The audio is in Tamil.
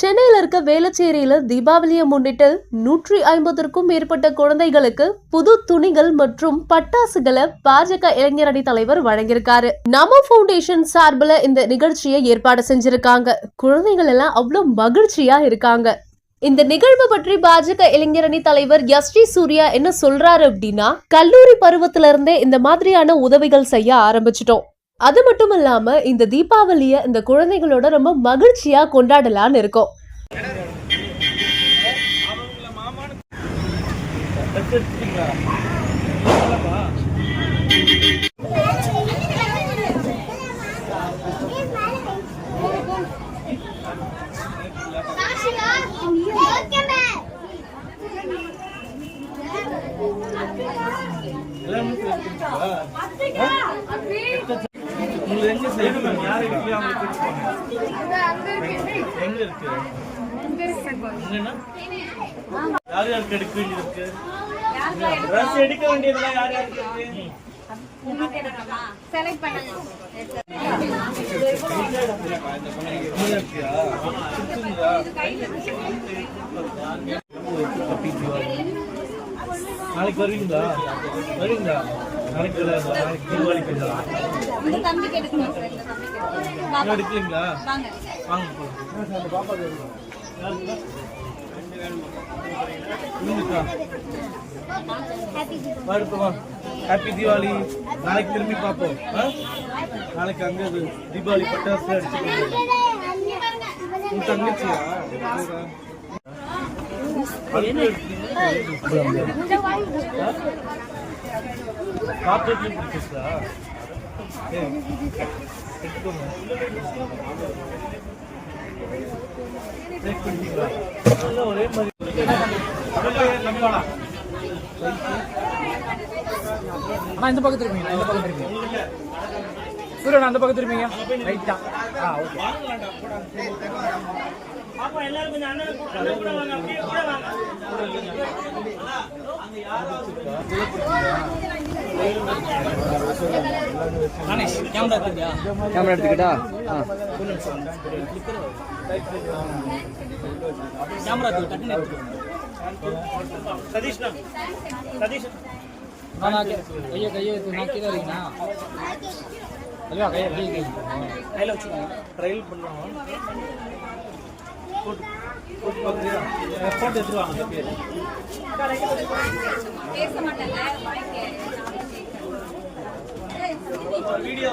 சென்னையில இருக்க வேளச்சேரியில தீபாவளியை முன்னிட்டு 150க்கும் மேற்பட்ட குழந்தைகளுக்கு புது துணிகள் மற்றும் பட்டாசுகளை பாஜக இளைஞரணி தலைவர் வழங்கியிருக்காரு. நமோ ஃபவுண்டேஷன் சார்பில் இந்த நிகழ்ச்சியை ஏற்பாடு செஞ்சிருக்காங்க. குழந்தைகள் எல்லாம் அவ்வளவு மகிழ்ச்சியா இருக்காங்க. இந்த நிகழ்வு பற்றி பாஜக இளைஞரணி தலைவர் எஸ்.டி. சூர்யா என்ன சொல்றாரு அப்படின்னா, கல்லூரி பருவத்தில இருந்தே இந்த மாதிரியான உதவிகள் செய்ய ஆரம்பிச்சிட்டோம். அது மட்டும் இல்லாம இந்த தீபாவளிய இந்த குழந்தைகளோட ரொம்ப மகிழ்ச்சியா கொண்டாடலான்னு இருக்கோம். நாளைக்கு வருவீங்களா? நாளைக்கு எடுக்கலீங்களா? ஹாப்பி தீபாவளி. நாளைக்கு திரும்பி பார்ப்போம். நாளைக்கு அங்க தீபாவளி பட்டாசு அடிச்சுக்கோங்க. உன் தங்கச்சியா? ஒரே மாதிரி இந்த பக்கம் திரும்பிங்க. இந்த பக்கம் திரும்பிங்க. சூரியன் அந்த பக்கம் திரும்பிங்க. ரைட்டா? ஓகே. கேமரா எடுத்துக்கிட்டா கேமரா சதீஷ் சதீஷ் கையை நாக்கிதான் இருக்கீங்களா? இல்லையா கையை கையில் வச்சுக்கோங்க. ட்ரையல் பண்ணுவோம். போட்டு எடுத்துருவாங்க. வீடியோ